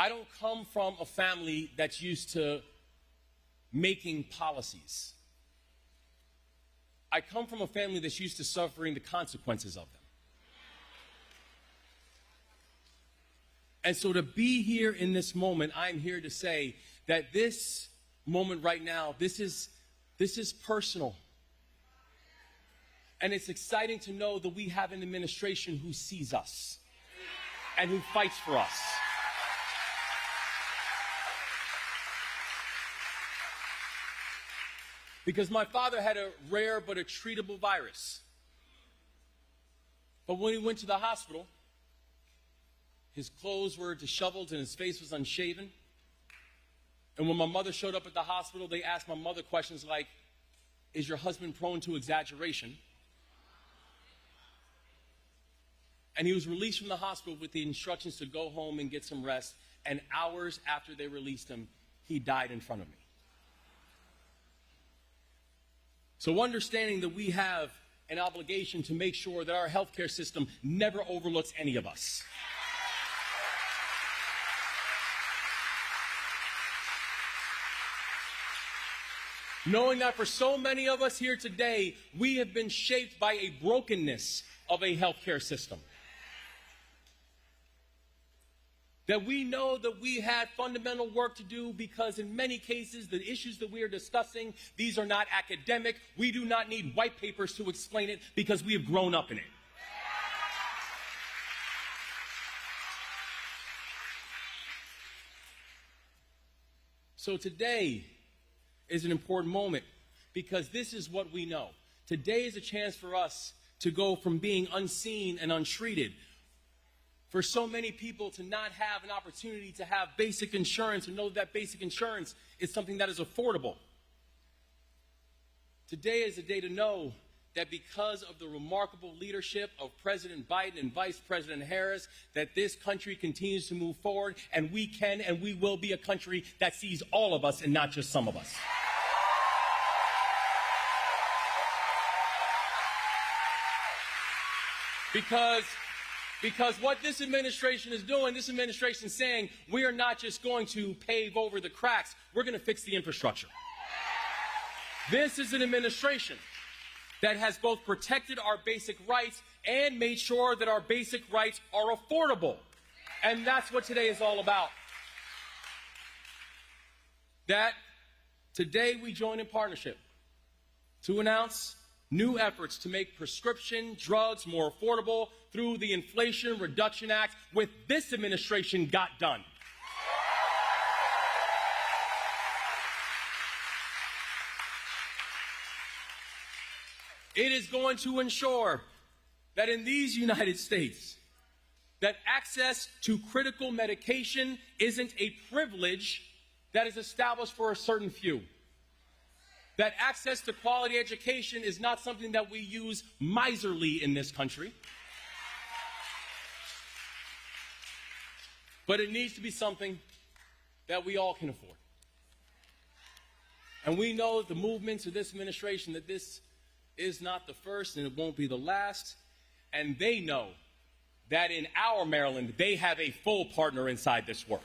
I don't come from a family that's used to making policies. I come from a family that's used to suffering the consequences of them. And so to be here in this moment, I'm here to say that this moment right now, this is personal. And it's exciting to know that we have an administration who sees us and who fights for us. Because my father had a rare but a treatable virus. But when he went to the hospital, his clothes were disheveled and his face was unshaven. And when my mother showed up at the hospital, they asked my mother questions like, is your husband prone to exaggeration? And he was released from the hospital with the instructions to go home and get some rest. And hours after they released him, he died in front of me. So understanding that we have an obligation to make sure that our healthcare system never overlooks any of us. Knowing that for so many of us here today, we have been shaped by a brokenness of a healthcare system. That we know that we had fundamental work to do because in many cases, the issues that we are discussing, these are not academic. We do not need white papers to explain it because we have grown up in it. So today is an important moment because this is what we know. Today is a chance for us to go from being unseen and untreated. For so many people to not have an opportunity to have basic insurance and know that basic insurance is something that is affordable. Today is a day to know that because of the remarkable leadership of President Biden and Vice President Harris, that this country continues to move forward, and we can and we will be a country that sees all of us and not just some of us. Because what this administration is doing, this administration is saying, we are not just going to pave over the cracks, we're going to fix the infrastructure. This is an administration that has both protected our basic rights and made sure that our basic rights are affordable. And that's what today is all about. That today we join in partnership to announce new efforts to make prescription drugs more affordable through the Inflation Reduction Act, with this administration got done. It is going to ensure that in these United States, that access to critical medication isn't a privilege that is established for a certain few. That access to quality education is not something that we use miserly in this country, but it needs to be something that we all can afford. And we know the movements of this administration that this is not the first and it won't be the last, and they know that in our Maryland, they have a full partner inside this work.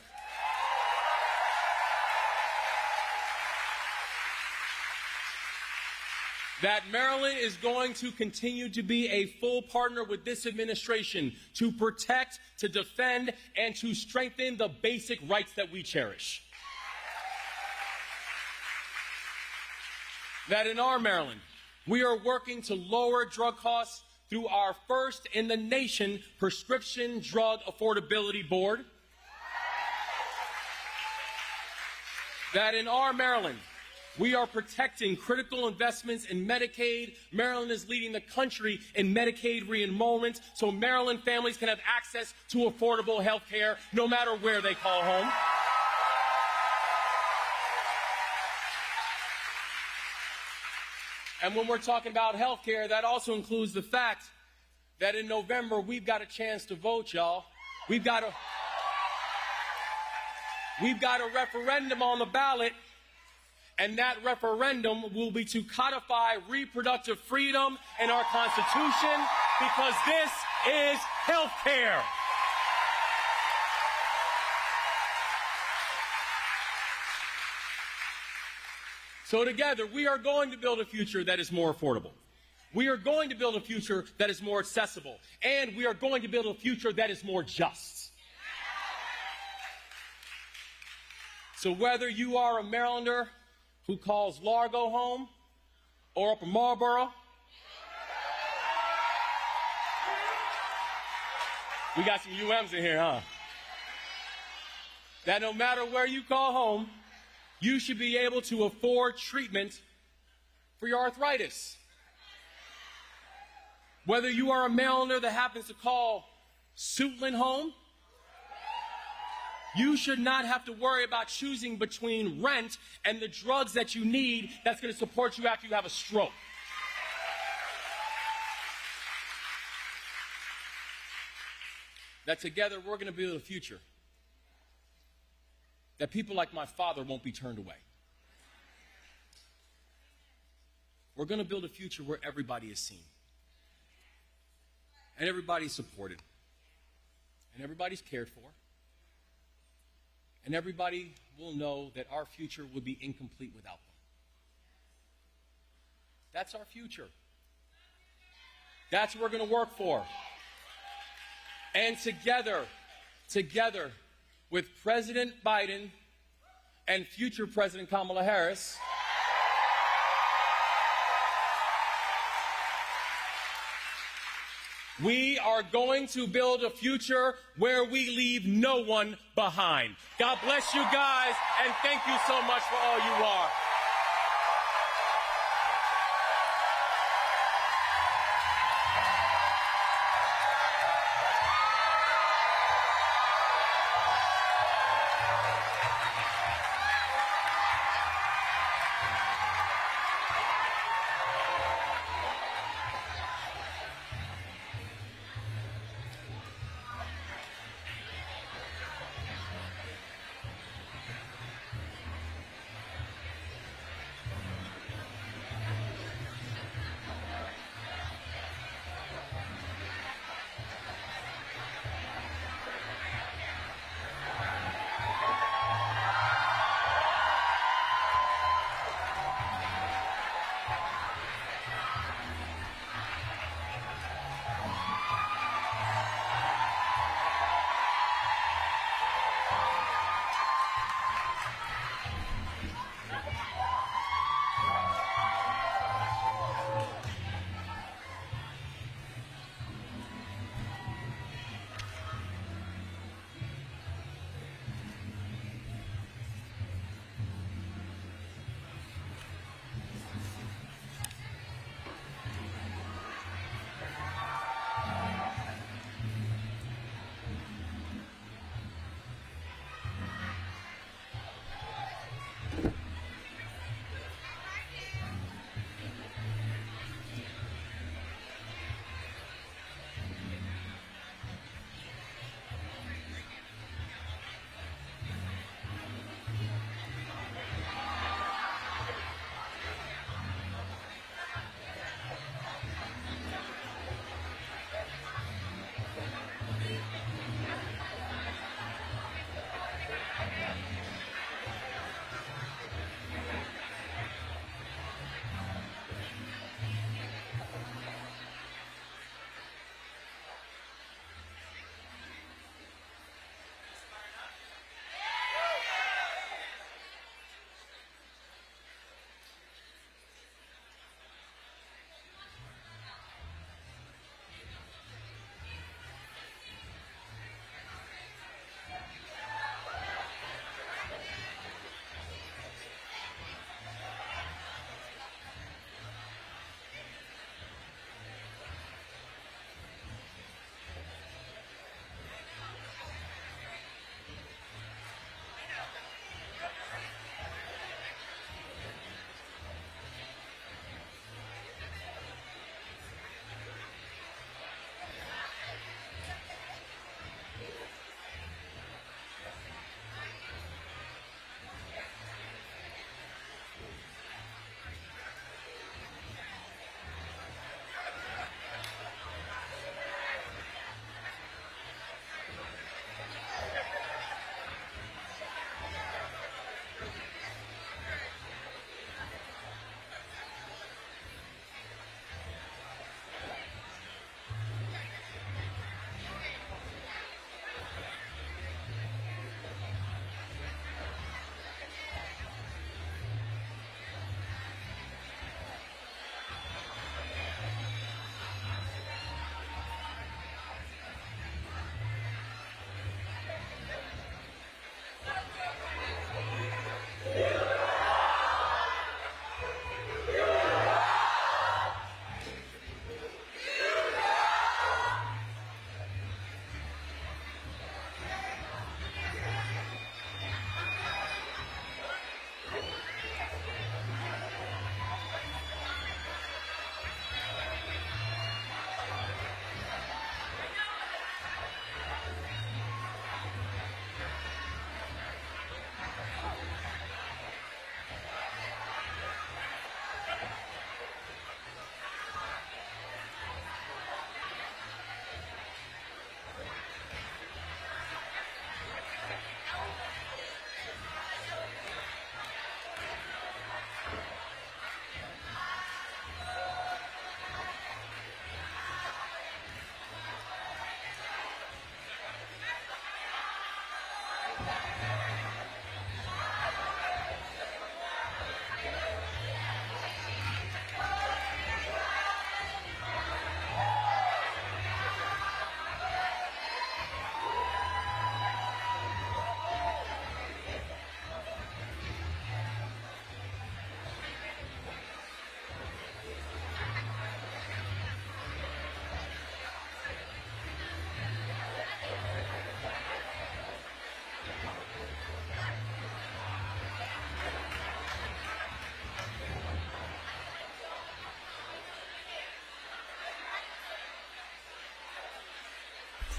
That Maryland is going to continue to be a full partner with this administration to protect, to defend, and to strengthen the basic rights that we cherish. That in our Maryland, we are working to lower drug costs through our first in the nation Prescription Drug Affordability Board. That in our Maryland, we are protecting critical investments in Medicaid. Maryland is leading the country in Medicaid re-enrollment, so Maryland families can have access to affordable health care no matter where they call home. And when we're talking about health care, that also includes the fact that in November, we've got a chance to vote, y'all. We've got a referendum on the ballot. And that referendum will be to codify reproductive freedom in our Constitution, because this is health care. So together, we are going to build a future that is more affordable. We are going to build a future that is more accessible. And we are going to build a future that is more just. So whether you are a Marylander who calls Largo home or Upper Marlboro, we got some UMs in here, huh? That no matter where you call home, you should be able to afford treatment for your arthritis. Whether you are a Marylander that happens to call Suitland home, you should not have to worry about choosing between rent and the drugs that you need that's going to support you after you have a stroke. That together we're going to build a future that people like my father won't be turned away. We're going to build a future where everybody is seen. And everybody's supported. And everybody's cared for. And everybody will know that our future will be incomplete without them. That's our future. That's what we're going to work for. And together with President Biden and future President Kamala Harris, we are going to build a future where we leave no one behind. God bless you guys, and thank you so much for all you are.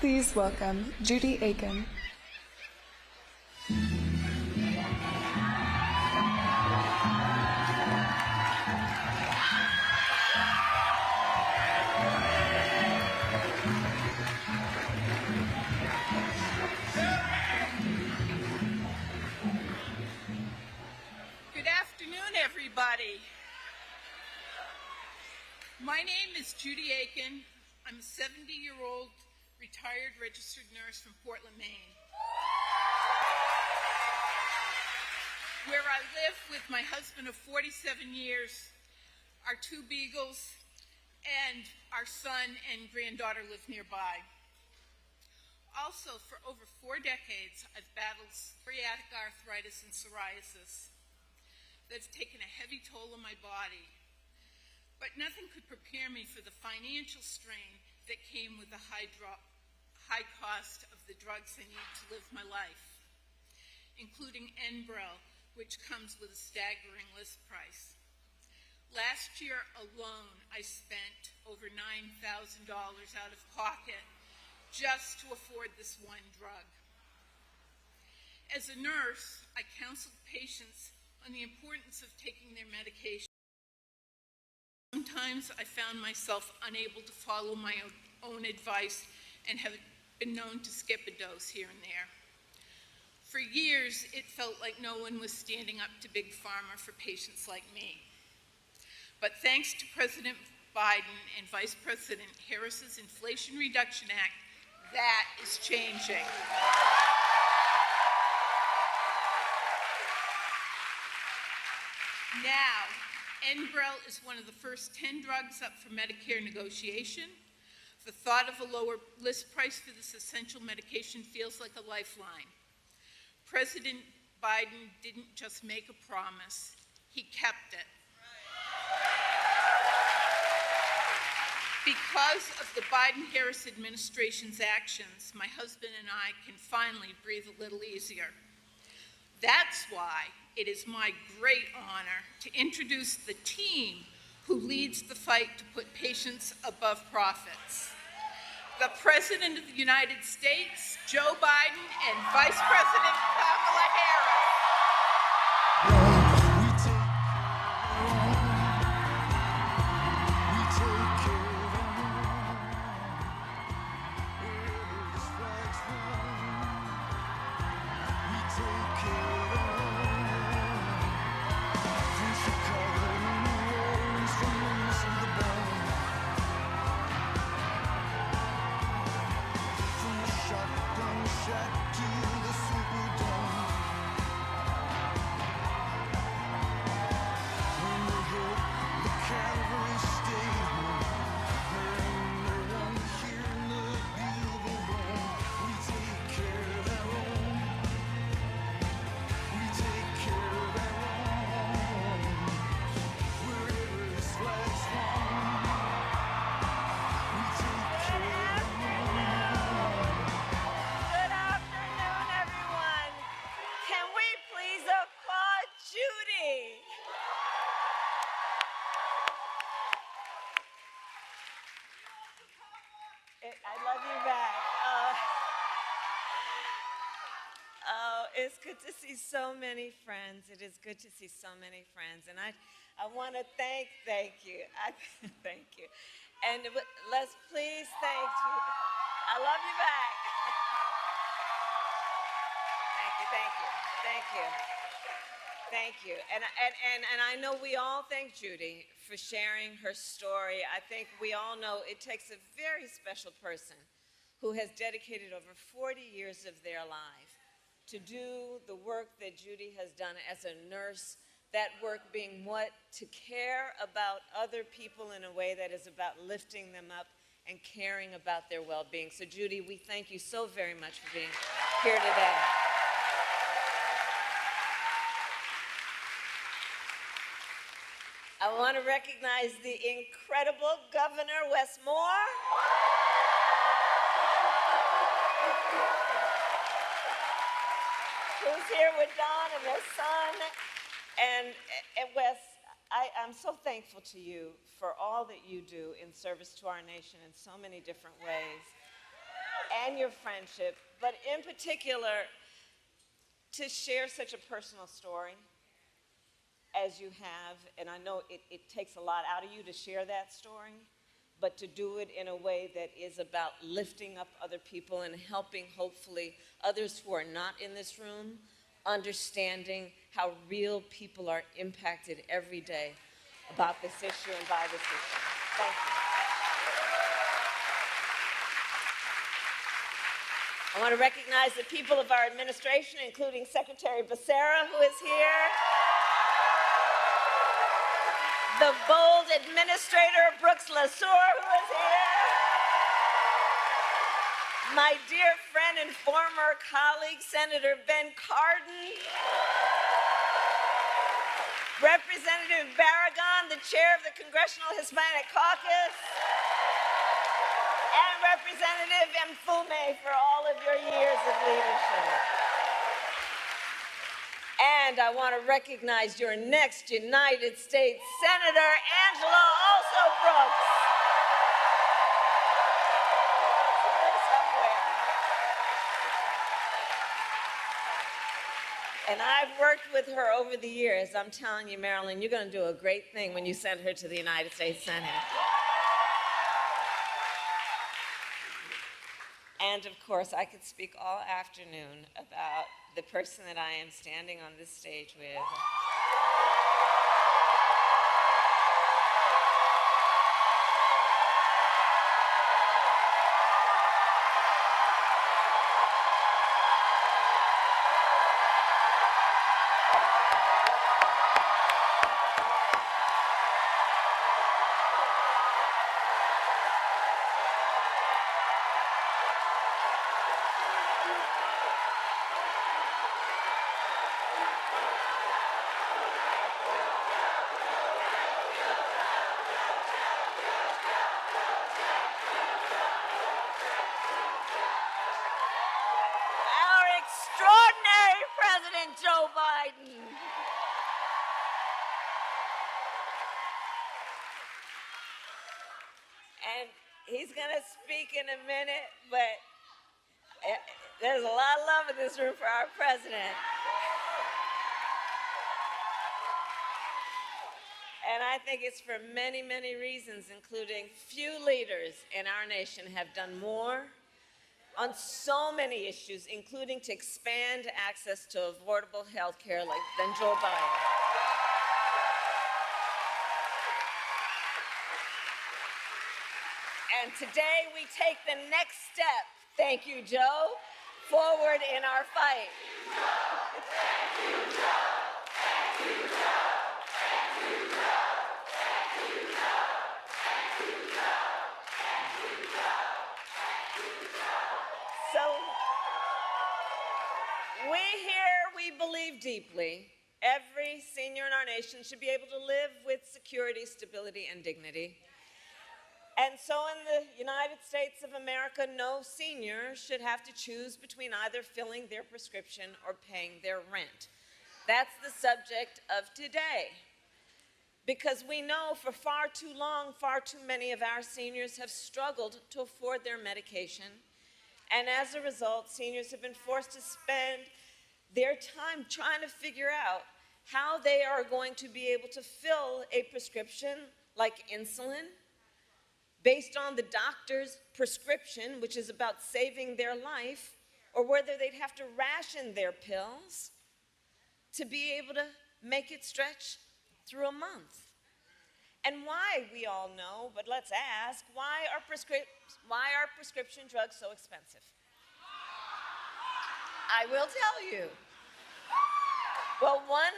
Please welcome Judy Aen. Good afternoon, everybody. My name is Judy Aen. I'm a 70-year-old retired registered nurse from Portland, Maine, where I live with my husband of 47 years, our 2 beagles, and our son and granddaughter live nearby. Also, for over 4 decades, I've battled psoriatic arthritis and psoriasis that's taken a heavy toll on my body. But nothing could prepare me for the financial strain that came with the high cost of the drugs I need to live my life, including Enbrel, which comes with a staggering list price. Last year alone, I spent over $9,000 out of pocket just to afford this one drug. As a nurse, I counseled patients on the importance of taking their medication. Sometimes I found myself unable to follow my own advice and have been known to skip a dose here and there. For years, it felt like no one was standing up to Big Pharma for patients like me. But thanks to President Biden and Vice President Harris's Inflation Reduction Act, that is changing. Now, Enbrel is one of the first 10 drugs up for Medicare negotiation. The thought of a lower list price for this essential medication feels like a lifeline. President Biden didn't just make a promise, he kept it. Because of the Biden-Harris administration's actions, my husband and I can finally breathe a little easier. That's why it is my great honor to introduce the team who leads the fight to put patients above profits. The President of the United States, Joe Biden, and Vice President Kamala Harris. I love you back. It's good to see so many friends. It is good to see so many friends. And I want to thank you. Thank you. And let's please thank you. I love you back. Thank you. Thank you. And I know we all thank Judy for sharing her story. I think we all know it takes a very special person who has dedicated over 40 years of their life to do the work that Judy has done as a nurse, that work being what? To care about other people in a way that is about lifting them up and caring about their well-being. So Judy, we thank you so very much for being here today. I want to recognize the incredible Governor Wes Moore. Who's here with Dawn and their son. And Wes, I'm so thankful to you for all that you do in service to our nation in so many different ways. and your friendship, but in particular, to share such a personal story as you have, and I know it takes a lot out of you to share that story, but to do it in a way that is about lifting up other people and helping, hopefully, others who are not in this room, understanding how real people are impacted every day about this issue and by this issue. Thank you. I want to recognize the people of our administration, including Secretary Becerra, who is here, the bold administrator, Brooks LaSour, who is here, my dear friend and former colleague, Senator Ben Cardin, Representative Barragan, the chair of the Congressional Hispanic Caucus, and Representative Mfume for all of your years of leadership. And I want to recognize your next United States Senator, Angela also Brooks. And I've worked with her over the years. I'm telling you, Marilyn, you're going to do a great thing when you send her to the United States Senate. And of course, I could speak all afternoon about the person that I am standing on this stage with. Extraordinary President Joe Biden. And he's going to speak in a minute, but there's a lot of love in this room for our president. And I think it's for many, many reasons, including few leaders in our nation have done more on so many issues, including to expand access to affordable health care than Joe Biden. And today we take the next step, thank you, Joe, forward in our fight. Thank you, Joe. Thank you, Joe. Thank you, Joe. Thank you, Joe. So we believe deeply every senior in our nation should be able to live with security, stability, and dignity. And so in the United States of America, no senior should have to choose between either filling their prescription or paying their rent. That's the subject of today. Because we know for far too long, far too many of our seniors have struggled to afford their medication. And as a result, seniors have been forced to spend their time trying to figure out how they are going to be able to fill a prescription like insulin based on the doctor's prescription, which is about saving their life, or whether they'd have to ration their pills to be able to make it stretch through a month. And why, we all know, but let's ask, why are prescription drugs so expensive? I will tell you. Well, one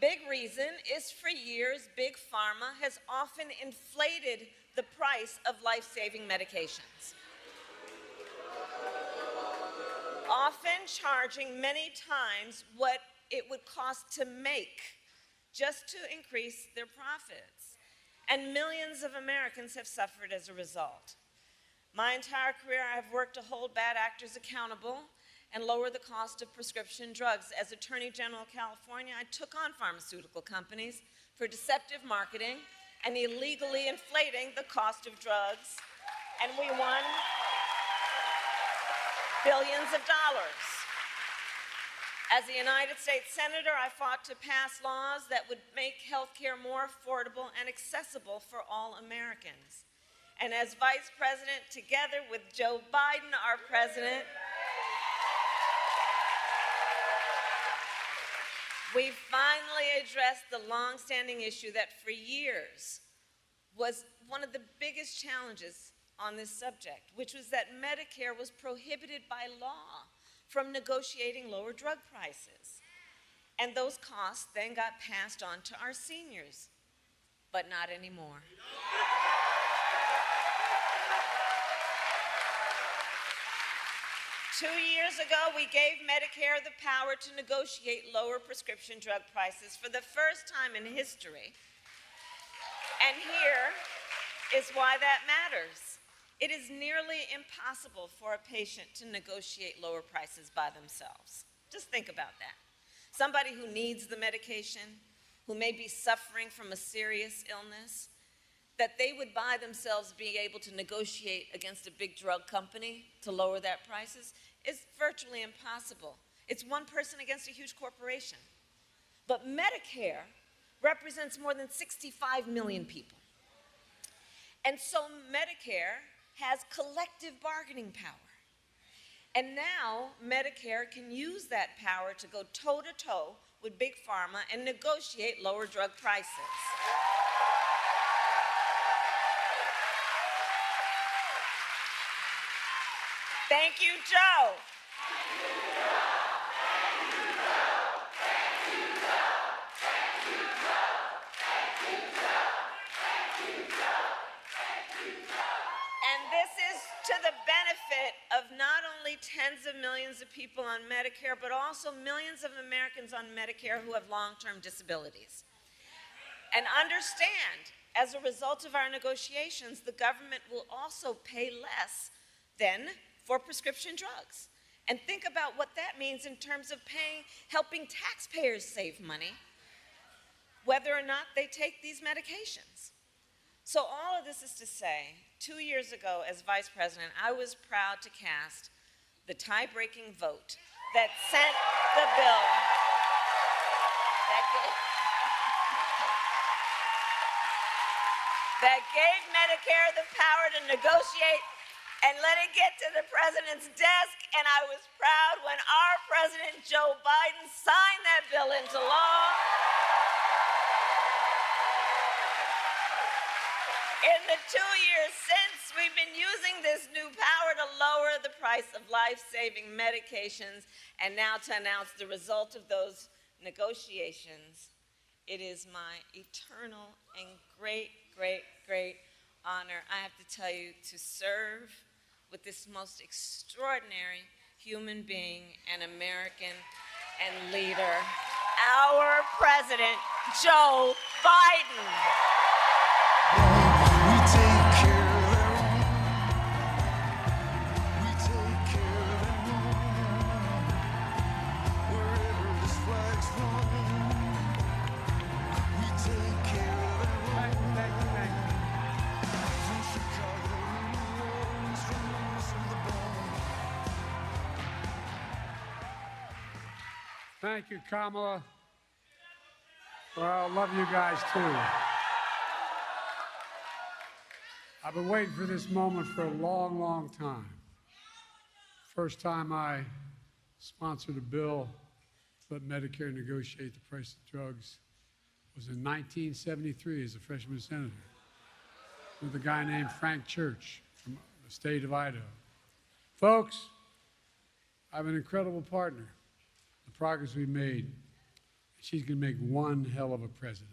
big reason is for years, Big Pharma has often inflated the price of life-saving medications, often charging many times what it would cost to make just to increase their profits. And millions of Americans have suffered as a result. My entire career, I have worked to hold bad actors accountable and lower the cost of prescription drugs. As Attorney General of California, I took on pharmaceutical companies for deceptive marketing and illegally inflating the cost of drugs, and we won. billions of dollars. As a United States Senator, I fought to pass laws that would make health care more affordable and accessible for all Americans. And as Vice President, together with Joe Biden, our president, we finally addressed the longstanding issue that for years was one of the biggest challenges on this subject, which was that Medicare was prohibited by law from negotiating lower drug prices. And those costs then got passed on to our seniors, but not anymore. 2 years ago, we gave Medicare the power to negotiate lower prescription drug prices for the first time in history. And here is why that matters. It is nearly impossible for a patient to negotiate lower prices by themselves. Just think about that. Somebody who needs the medication, who may be suffering from a serious illness, that they would by themselves be able to negotiate against a big drug company to lower their prices is virtually impossible. It's one person against a huge corporation. But Medicare represents more than 65 million people. And so Medicare has collective bargaining power. And now Medicare can use that power to go toe-to-toe with Big Pharma and negotiate lower drug prices. Thank you, Joe. And this is to the benefit of not only tens of millions of people on Medicare, but also millions of Americans on Medicare who have long-term disabilities. And understand, as a result of our negotiations, the government will also pay less than for prescription drugs. And think about what that means in terms of helping taxpayers save money, whether or not they take these medications. So all of this is to say, 2 years ago as Vice President, I was proud to cast the tie-breaking vote that sent the bill that gave Medicare the power to negotiate and let it get to the president's desk, and I was proud when our president, Joe Biden, signed that bill into law. In the 2 years since, we've been using this new power to lower the price of life-saving medications, and now to announce the result of those negotiations. It is my eternal and great, great, great honor, I have to tell you, to serve with this most extraordinary human being and American and leader, our President, Joe Biden. Thank you, Kamala. Well, I love you guys, too. I've been waiting for this moment for a long, long time. First time I sponsored a bill to let Medicare negotiate the price of drugs was in 1973 as a freshman senator with a guy named Frank Church from the state of Idaho. Folks, I have an incredible partner. The progress we've made, she's going to make one hell of a president.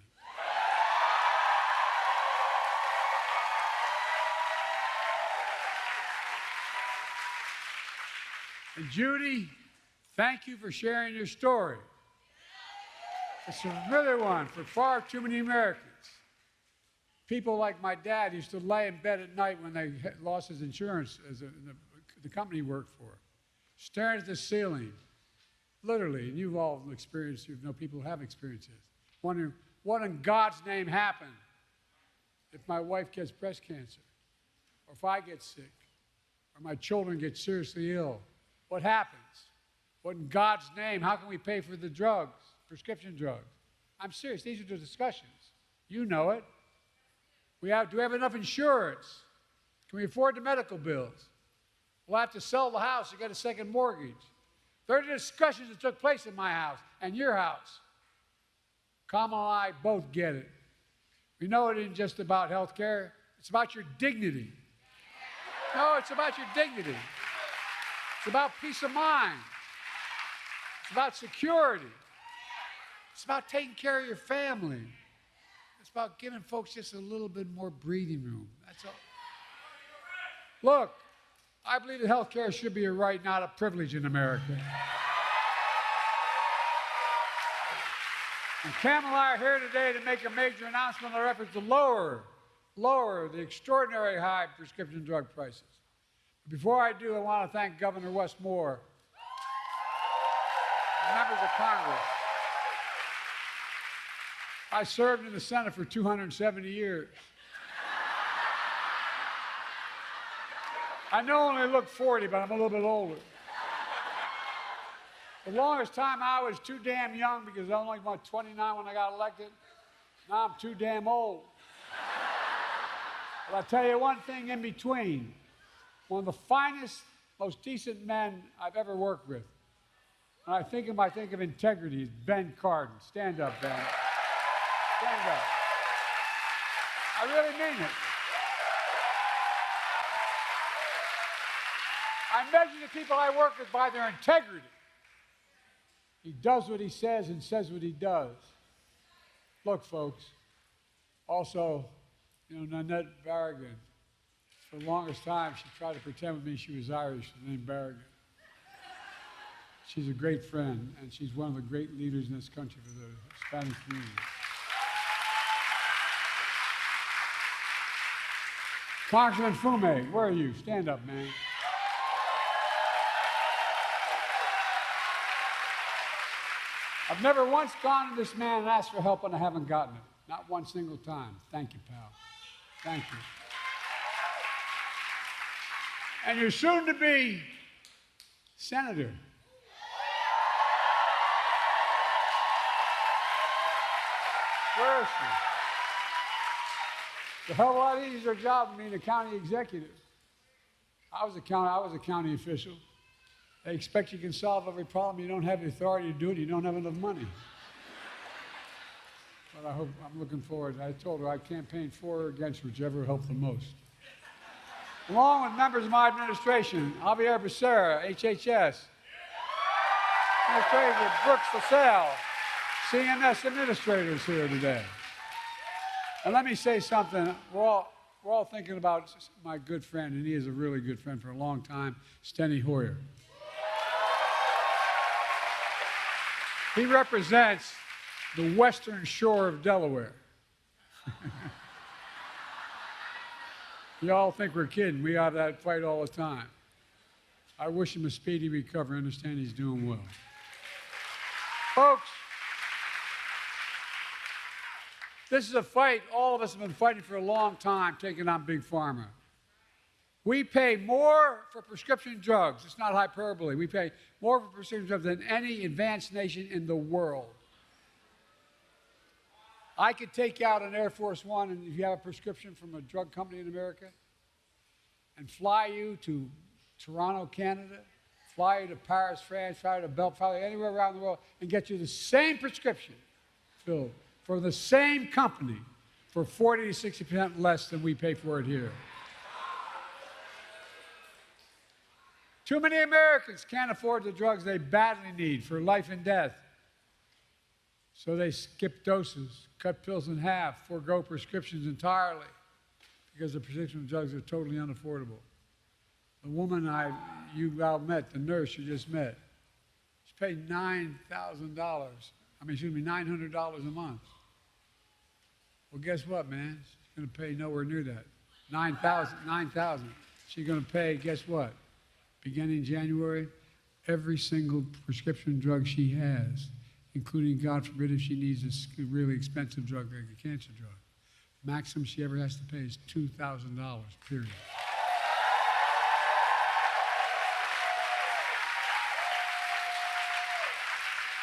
And Judy, thank you for sharing your story. It's a really one for far too many Americans. People like my dad used to lay in bed at night when they lost his insurance as the company he worked for, staring at the ceiling. Literally, and you've all experienced, you know people who have experienced this, wondering, what in God's name happened if my wife gets breast cancer, or if I get sick, or my children get seriously ill, what happens? What in God's name, how can we pay for the drugs, prescription drugs? I'm serious. These are the discussions. You know it. Do we have enough insurance? Can we afford the medical bills? We'll have to sell the house to get a second mortgage. There are discussions that took place in my house and your house. Kamala and I both get it. We know it isn't just about health care. It's about your dignity. No, it's about your dignity. It's about peace of mind. It's about security. It's about taking care of your family. It's about giving folks just a little bit more breathing room. That's all. Look, I believe that health care should be a right, not a privilege in America. And Kamala and I are here today to make a major announcement on our efforts to lower the extraordinary high prescription drug prices. Before I do, I want to thank Governor Westmore and members of Congress. I served in the Senate for 270 years. I know I only look 40, but I'm a little bit older. The longest time I was too damn young because I was only about 29 when I got elected. Now I'm too damn old. But I'll tell you one thing in between. One of the finest, most decent men I've ever worked with. When I think of integrity, is Ben Cardin. Stand up, Ben. Stand up. I really mean it. I measure the people I work with by their integrity. He does what he says and says what he does. Look, folks, also, Nanette Barragan, for the longest time, she tried to pretend with me she was Irish, named Barragan. She's a great friend, and she's one of the great leaders in this country for the Hispanic community. Congressman Fume, where are you? Stand up, man. I've never once gone to this man and asked for help, and I haven't gotten it. Not one single time. Thank you, pal. Thank you. And you're soon to be senator. Where is she? It's a hell of a lot easier job than being a county executive. I was a county official. They expect you can solve every problem. You don't have the authority to do it. You don't have enough money. But I'm looking forward. I told her I campaigned for or against whichever helped the most. Along with members of my administration, Javier Becerra, HHS, Administrator Brooks LaSalle, CMS administrators here today. And let me say something. We're all thinking about my good friend, and he is a really good friend for a long time, Steny Hoyer. He represents the western shore of Delaware. Y'all think we're kidding. We have that fight all the time. I wish him a speedy recovery. I understand he's doing well. Folks, this is a fight all of us have been fighting for a long time, taking on Big Pharma. We pay more for prescription drugs. It's not hyperbole. We pay more for prescription drugs than any advanced nation in the world. I could take you out on Air Force One, and if you have a prescription from a drug company in America, and fly you to Toronto, Canada, fly you to Paris, France, fly you to Belgium, fly you anywhere around the world, and get you the same prescription filled for the same company for 40 to 60% less than we pay for it here. Too many Americans can't afford the drugs they badly need for life and death. So they skip doses, cut pills in half, forego prescriptions entirely because the prescription drugs are totally unaffordable. The woman you all met, the nurse you just met, she paid $900 a month. Well, guess what, man? She's going to pay nowhere near that. $9,000. She's going to pay, guess what? Beginning January, every single prescription drug she has, including, God forbid, if she needs a really expensive drug like a cancer drug. Maximum she ever has to pay is $2,000, period.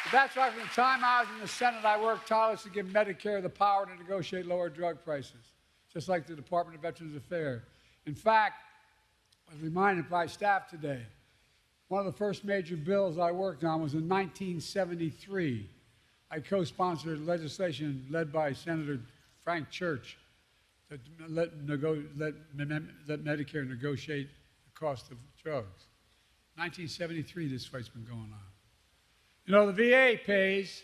But that's why from the time I was in the Senate, I worked tirelessly to give Medicare the power to negotiate lower drug prices, just like the Department of Veterans Affairs. In fact, I was reminded by staff today, one of the first major bills I worked on was in 1973. I co-sponsored legislation led by Senator Frank Church that let Medicare negotiate the cost of drugs. 1973, this fight's been going on. You know, the VA pays,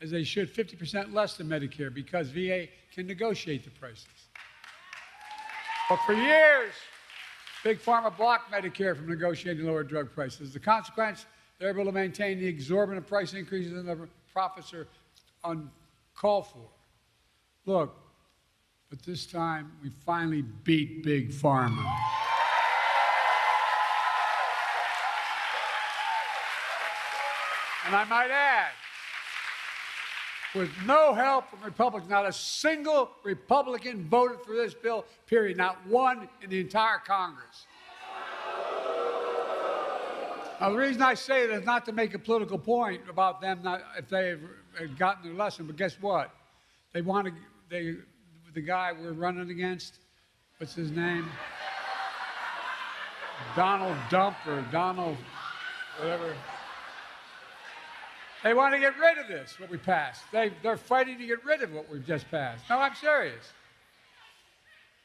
as they should, 50% less than Medicare because VA can negotiate the prices. But for years, Big Pharma blocked Medicare from negotiating lower drug prices. The consequence, they're able to maintain the exorbitant price increases and the profits are uncalled for. Look, but this time we finally beat Big Pharma. And I might add, with no help from Republicans, not a single Republican voted for this bill, period, not one in the entire Congress. Now, the reason I say it is not to make a political point about them, not if they had gotten their lesson, but guess what? They want to, the guy we're running against, what's his name? Donald Dump or Donald, whatever. They want to get rid of this, what we passed. They're fighting to get rid of what we've just passed. No, I'm serious.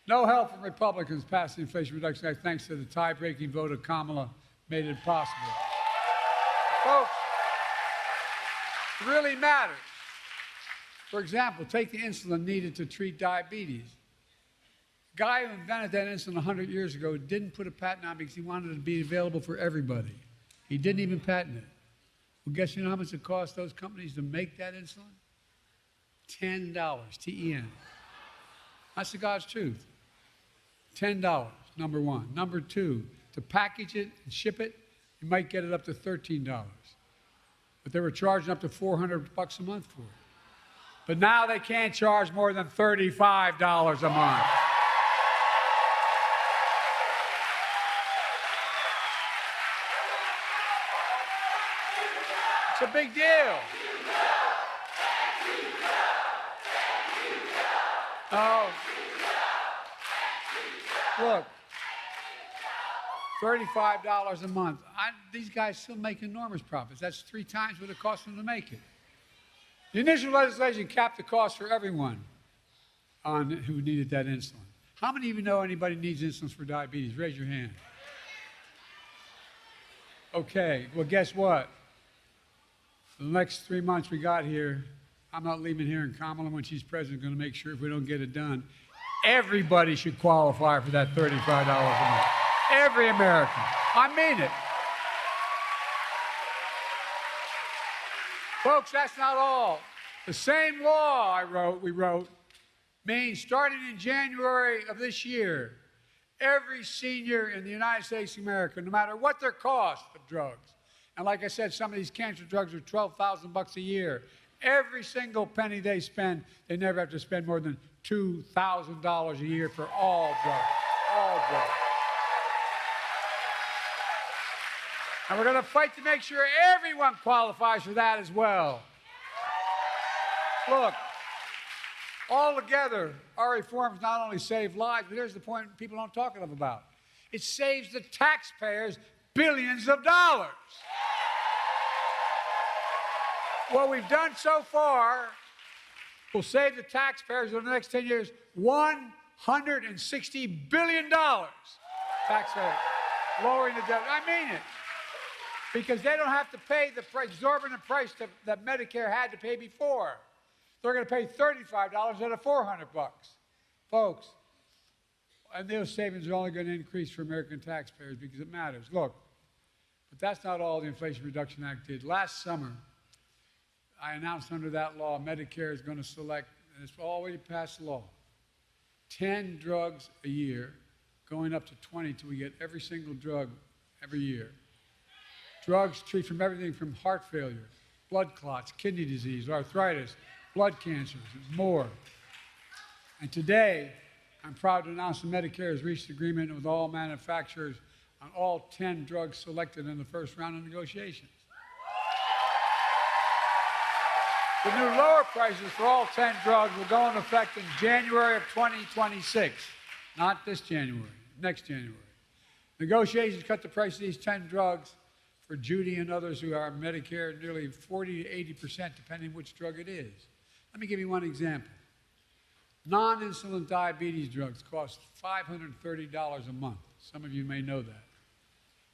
No help from Republicans passed the Inflation Reduction Act thanks to the tie-breaking vote of Kamala made it possible. Folks, it really matters. For example, take the insulin needed to treat diabetes. The guy who invented that insulin 100 years ago didn't put a patent on it because he wanted it to be available for everybody. He didn't even patent it. Well, guess you know how much it cost those companies to make that insulin? $10, T-E-N. That's the God's truth. $10, number one. Number two, to package it and ship it, you might get it up to $13. But they were charging up to $400 a month for it. But now they can't charge more than $35 a month. It's a big deal. Oh, look, $35 a month. These guys still make enormous profits. That's 3 times what it cost them to make it. The initial legislation capped the cost for everyone who needed that insulin. How many of you know anybody needs insulin for diabetes? Raise your hand. Okay, well, guess what? For the next 3 months we got here, I'm not leaving here, and Kamala, when she's president, going to make sure if we don't get it done, everybody should qualify for that $35 a month. Every American. I mean it. Folks, that's not all. The same law we wrote, means starting in January of this year, every senior in the United States of America, no matter what their cost of drugs, and like I said, some of these cancer drugs are $12,000 a year. Every single penny they spend, they never have to spend more than $2,000 a year for all drugs. All drugs. And we're going to fight to make sure everyone qualifies for that as well. Look, all together, our reforms not only save lives, but here's the point people don't talk enough about. It saves the taxpayers billions of dollars. What we've done so far will save the taxpayers over the next 10 years $160 billion. Taxpayers, lowering the debt. I mean it. Because they don't have to pay the exorbitant price that Medicare had to pay before. They're going to pay $35 instead of $400. Folks, and those savings are only going to increase for American taxpayers because it matters. Look, but that's not all the Inflation Reduction Act did. Last summer, I announced under that law, Medicare is going to select, and it's already passed law, 10 drugs a year, going up to 20 till we get every single drug every year. Drugs treat from everything from heart failure, blood clots, kidney disease, arthritis, blood cancers, and more. And today, I'm proud to announce that Medicare has reached agreement with all manufacturers on all 10 drugs selected in the first round of negotiations. The new lower prices for all 10 drugs will go into effect in January of 2026. Not this January, next January. Negotiations cut the price of these 10 drugs for Judy and others who are on Medicare nearly 40 to 80%, depending which drug it is. Let me give you one example. Non-insulin diabetes drugs cost $530 a month. Some of you may know that.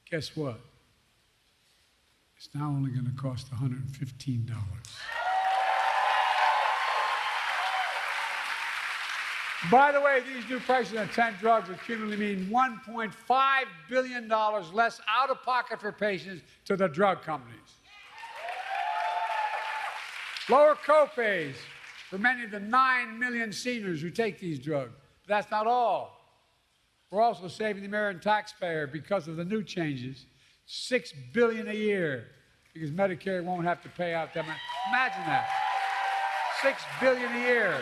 Guess what? It's now only going to cost $115. By the way, these new prices on 10 drugs will cumulatively mean $1.5 billion less out of pocket for patients to the drug companies. Lower copays for many of the 9 million seniors who take these drugs. But that's not all. We're also saving the American taxpayer because of the new changes, $6 billion a year, because Medicare won't have to pay out them. Imagine that. $6 billion a year.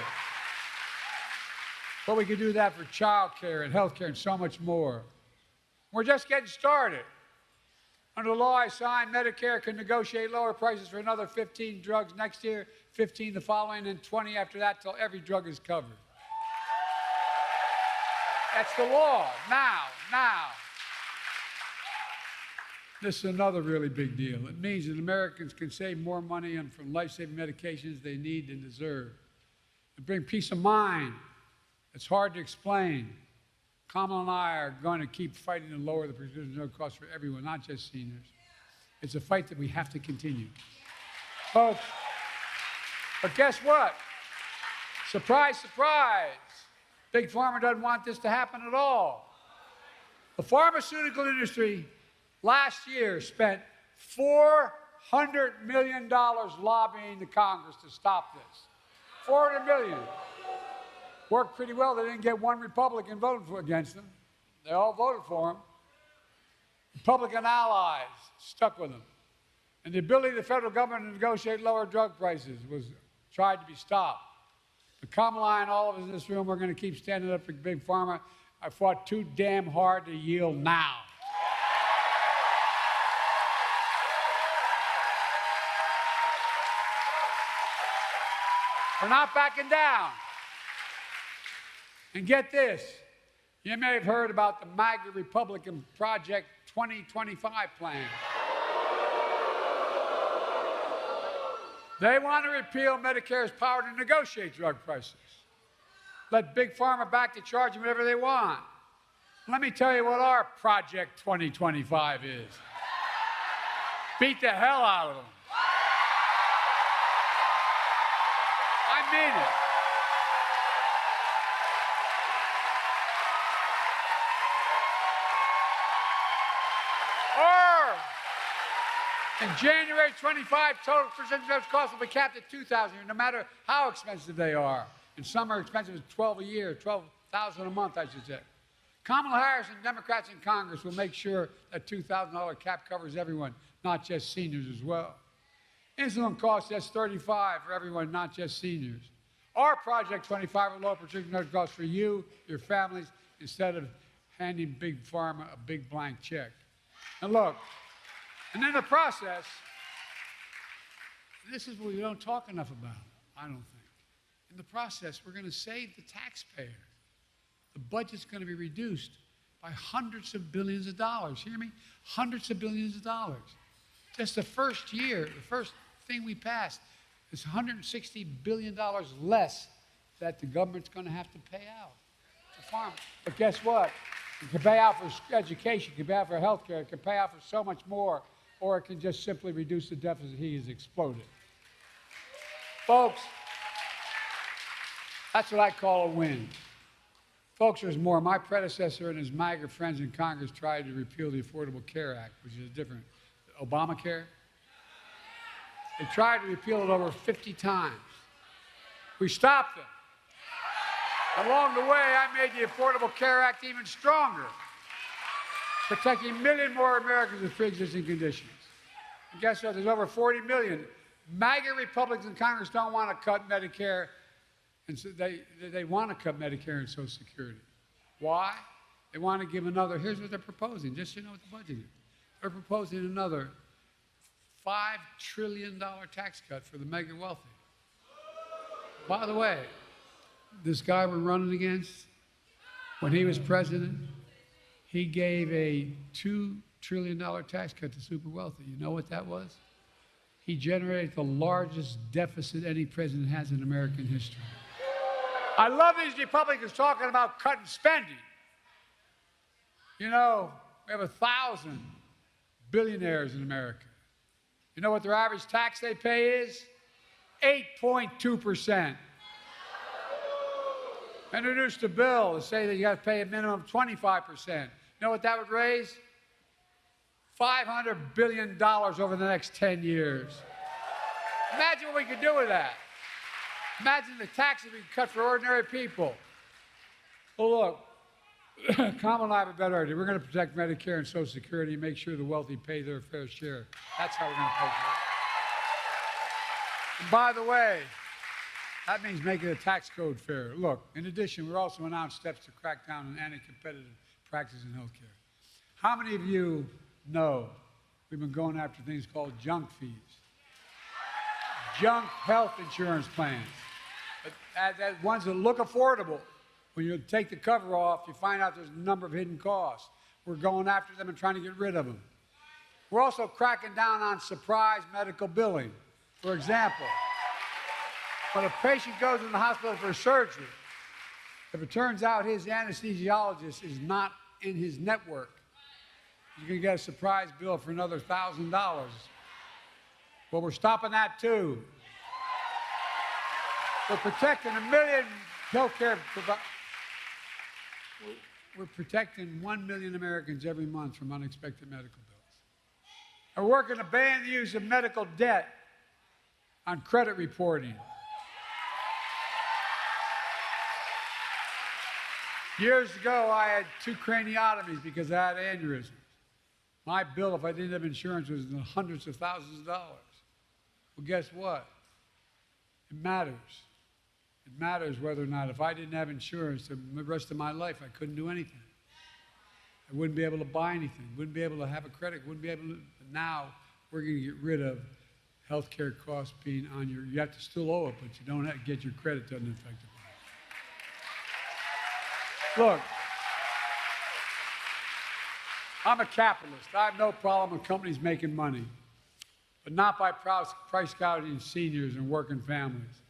But we could do that for child care and health care and so much more. We're just getting started. Under the law I signed, Medicare can negotiate lower prices for another 15 drugs next year, 15 the following, and 20 after that till every drug is covered. That's the law, now. This is another really big deal. It means that Americans can save more money on from life-saving medications they need and deserve. It brings peace of mind. It's hard to explain. Kamala and I are going to keep fighting to lower the prescription drug costs for everyone, not just seniors. It's a fight that we have to continue. Folks, but guess what? Surprise, surprise. Big Pharma doesn't want this to happen at all. The pharmaceutical industry last year spent $400 million lobbying the Congress to stop this. $400 million. Worked pretty well. They didn't get one Republican voting against them. They all voted for him. Republican allies stuck with them. And the ability of the federal government to negotiate lower drug prices was tried to be stopped. But Kamala and all of us in this room are going to keep standing up for Big Pharma. I fought too damn hard to yield now. We're not backing down. And get this, you may have heard about the MAGA Republican Project 2025 plan. They want to repeal Medicare's power to negotiate drug prices. Let Big Pharma back to charge whatever they want. Let me tell you what our Project 2025 is. Beat the hell out of them. I mean it. In January 25, total prescription drugs costs will be capped at $2,000, no matter how expensive they are. And some are expensive as $12 a year, $12,000 a month, I should say. Kamala Harris and Democrats in Congress will make sure that $2,000 cap covers everyone, not just seniors as well. Insulin costs just $35 for everyone, not just seniors. Our Project 25 will lower prescription drug costs for you, your families, instead of handing Big Pharma a big blank check. And look, and in the process, this is what we don't talk enough about, I don't think. In the process, we're going to save the taxpayer. The budget's going to be reduced by hundreds of billions of dollars. Hear me? Hundreds of billions of dollars. Just the first year, the first thing we passed, is $160 billion less that the government's going to have to pay out to farmers. But guess what? It can pay out for education, it can pay out for health care, it can pay out for so much more, or it can just simply reduce the deficit. He has exploded. Folks, that's what I call a win. Folks, there's more. My predecessor and his MAGA friends in Congress tried to repeal the Affordable Care Act, which is different. Obamacare. They tried to repeal it over 50 times. We stopped them. Along the way, I made the Affordable Care Act even stronger, protecting a million more Americans with pre-existing conditions. And guess what? There's over 40 million. MAGA Republicans in Congress don't want to cut Medicare, and so they want to cut Medicare and Social Security. Why? They want to give another, here's what they're proposing, just so you know what the budget is. They're proposing another $5 trillion tax cut for the mega wealthy. By the way, this guy we're running against, when he was president, he gave a $2 trillion tax cut to super wealthy. You know what that was? He generated the largest deficit any president has in American history. I love these Republicans talking about cutting spending. You know, we have 1,000 billionaires in America. You know what their average tax they pay is? 8.2%. Introduced a bill to say that you got to pay a minimum of 25%. You know what that would raise? $500 billion over the next 10 years. Imagine what we could do with that. Imagine the taxes we could cut for ordinary people. Well, look, Kamala and I have a better idea. We're going to protect Medicare and Social Security and make sure the wealthy pay their fair share. That's how we're going to pay for it. And by the way, that means making the tax code fair. Look, in addition, we also announced steps to crack down on anti-competitive practices in health care. How many of you know we've been going after things called junk fees? Junk health insurance plans. Ones that look affordable. When you take the cover off, you find out there's a number of hidden costs. We're going after them and trying to get rid of them. We're also cracking down on surprise medical billing. For example, when a patient goes in the hospital for surgery, if it turns out his anesthesiologist is not in his network, you're going to get a surprise bill for another $1,000. Well, we're stopping that too. We're protecting 1 million healthcare providers. We're protecting 1 million Americans every month from unexpected medical bills. We're working to ban the use of medical debt on credit reporting. Years ago, I had 2 craniotomies because I had aneurysms. My bill, if I didn't have insurance, was in the hundreds of thousands of dollars. Well, guess what? It matters. It matters whether or not, if I didn't have insurance the rest of my life, I couldn't do anything. I wouldn't be able to buy anything, wouldn't be able to have a credit, wouldn't be able to. Now, we're going to get rid of health care costs being on your, you have to still owe it, but you don't have to get your credit doesn't affect it. Look, I'm a capitalist. I have no problem with companies making money, but not by price gouging seniors and working families.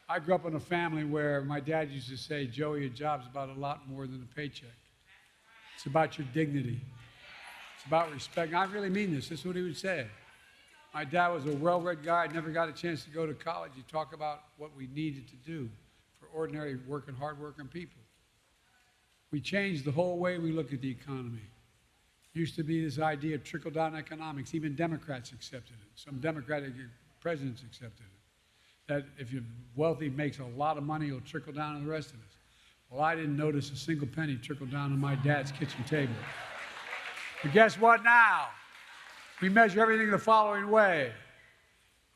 I grew up in a family where my dad used to say, Joey, a job's about a lot more than a paycheck. It's about your dignity. It's about respect. And I really mean this. This is what he would say. My dad was a well-read guy. Never got a chance to go to college. He talked about what we needed to do for ordinary working, hard-working people. We changed the whole way we look at the economy. Used to be this idea of trickle-down economics. Even Democrats accepted it. Some Democratic presidents accepted it. That if you're wealthy, makes a lot of money, it'll trickle down to the rest of us. Well, I didn't notice a single penny trickle down on my dad's kitchen table. But guess what now? We measure everything the following way.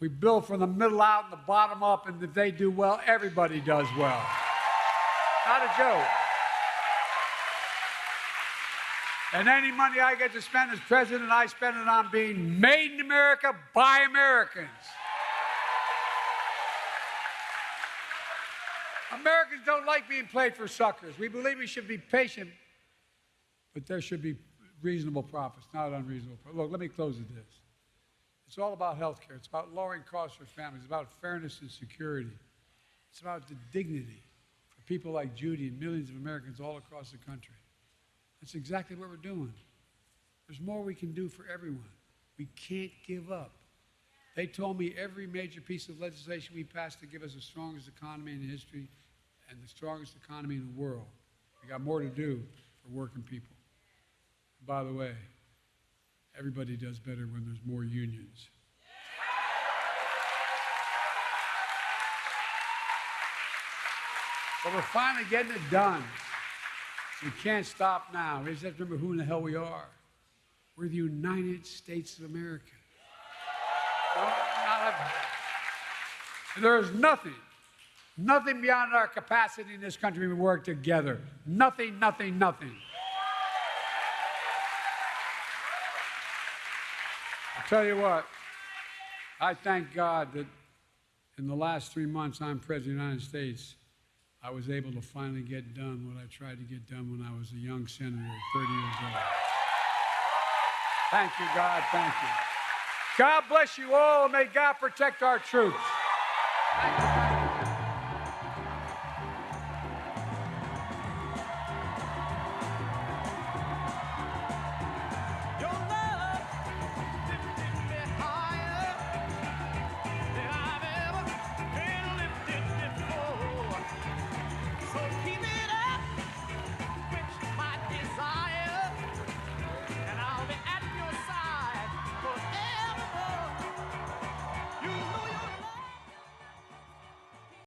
We build from the middle out and the bottom up, and if they do well, everybody does well. Not a joke. And any money I get to spend as president, I spend it on being made in America by Americans. Americans don't like being played for suckers. We believe we should be patient, but there should be reasonable profits, not unreasonable profits. Look, let me close with this. It's all about health care. It's about lowering costs for families. It's about fairness and security. It's about the dignity for people like Judy and millions of Americans all across the country. That's exactly what we're doing. There's more we can do for everyone. We can't give up. They told me every major piece of legislation we passed to give us the strongest economy in history and the strongest economy in the world. We got more to do for working people. And by the way, everybody does better when there's more unions. But we're finally getting it done. We can't stop now. We just have to remember who in the hell we are. We're the United States of America. There is nothing beyond our capacity in this country. We work together. Nothing. I'll tell you what, I thank God that in the last 3 months I'm President of the United States, I was able to finally get done what I tried to get done when I was a young senator at 30 years old. Thank you, God. Thank you. God bless you all, and may God protect our troops. Thank you.